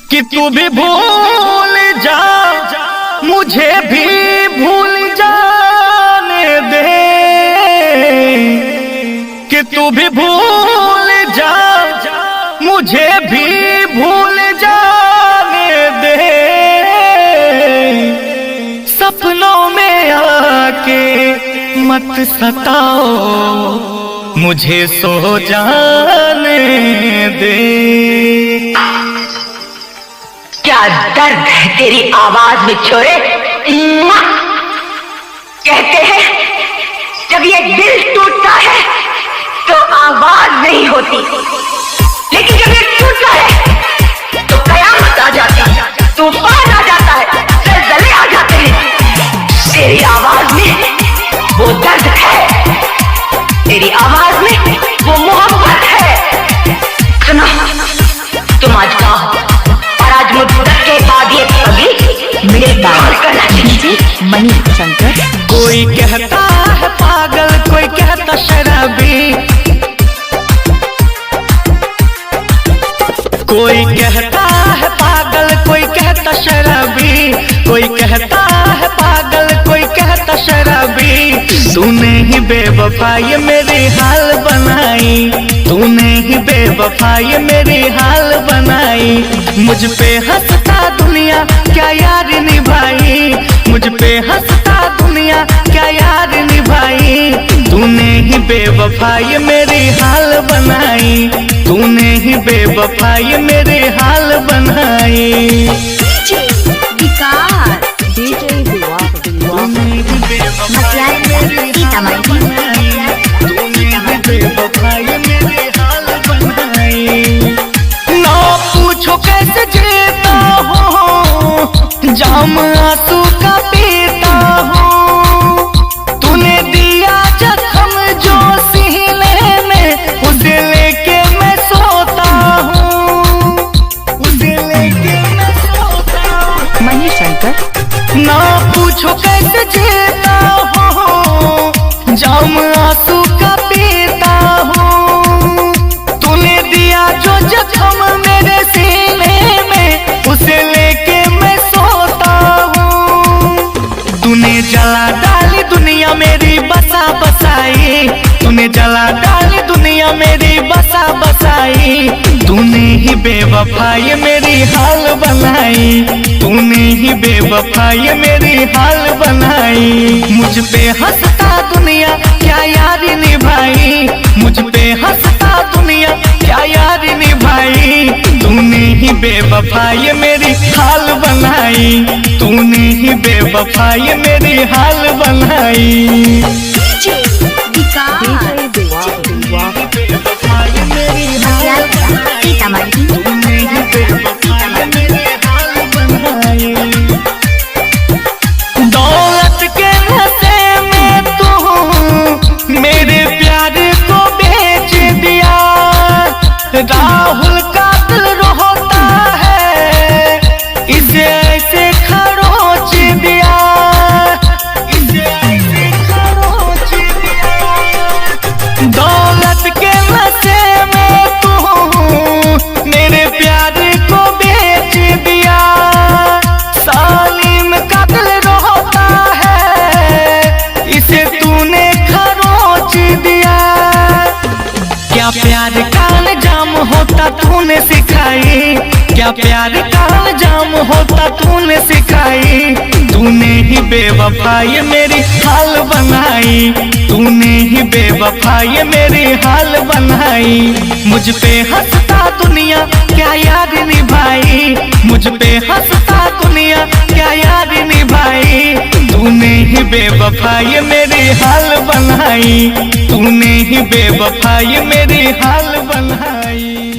कि तू भी भूल जा, मुझे भी भूल जाने दे, कि तू भी भूल जा, मुझे भी भूल जाने दे। सपनों में आके मत सताओ, मुझे सो जाने दे। क्या दर्द है तेरी आवाज में छोरे। कहते हैं जब ये दिल टूटता है तो आवाज नहीं होती, लेकिन जब ये टूटता है तो कयामत आ जाती है, तूफान आ जाता है, ज़लज़ले आ जाते हैं। तेरी आवाज में वो दर्द है, तेरी आवाज में वो मोहब्बत है। सुनो, तुम आज कहो और आज मुद्दत के बाद ये कभी मेरे बाल करना चाहिए। मणि शंकर। कोई कहता है पागल, कोई कहता शराबी, कोई कहता है पागल, कोई कहता शराबी, कोई कहता है पागल, कोई कहता शराबी। तूने ही बेवफा ये मेरी हाल बनाई, तूने ही बेवफा ये मेरी हाल बनाई। मुझ पे हंसता दुनिया क्या यार निभाई, मुझ पे हंसता दुनिया क्या यार निभाई। तूने ही बेवफा ये मेरी हाल बनाई, तूने ही बेवफा ये मेरी हाल बनाई। डीजे विकास, डीजे विकास, तूने ही बेवफा ये मेरी हाल सीतामढ़ी। तूने ही बेवफा ये मेरी हाल बनाई। ना पूछो कैसे जीता हूँ, जाम आंसू का पीता हूँ। तूने दिया जख्म जो सीने में, उसे लेके मैं सोता हूँ, उसे लेके मैं सोता हूँ। मणि शंकर। ना पूछो कैसे जीता हूँ, जाम आंसू का पीता हूँ। तूने दिया जो जख्म मेरे सीने में, उसे लेके मैं सोता हूँ। तूने जला डाली दुनिया मेरी बसा बसाई, तूने जला डाली दुनिया मेरी बसा बसाई। तूने ही बेवफा ये मेरी हाल बनाई, तूने ही बेवफा ये मेरी हाल बनाई। मुझ पे हंसता दुनिया क्या यारी निभाई, मुझ पे हंसता दुनिया क्या यारी निभाई। तूने ही बेवफा ये मेरी हाल बनाई, तूने ही बेवफा ये मेरी हाल बनाई। डीजे विकास, डीजे विकास, बेवफा ये मेरी हाल बनाई, सीतामढ़ी। तूने ही बेवफा ये मेरी हाल बनाई। दौलत के नशे में तू मेरे प्यार को बेच दिया। राहुल का दिल रोता है, इसे ऐसे खरोच दिया, इसे ऐसे खरोच दिया। दौलत के नशे में तू मेरे प्यार को बेच दिया। सालिम का दिल रोता है, इसे तूने खरोच दिया। क्या प्यार का अंजाम होता तूने सिखाई, क्या प्यार का अंजाम होता तूने सिखाई। तूने ही बेवफा ये मेरी हाल बनाई, तूने ही बेवफा ये मेरी हाल बनाई। मुझ पे हंसता दुनिया क्या याद निभाई, मुझ पे हंसता दुनिया क्या याद निभाई। तूने ही बेवफा ये मेरी हाल बनाई, तूने ही बेवफा ये मेरी हाल बनाई।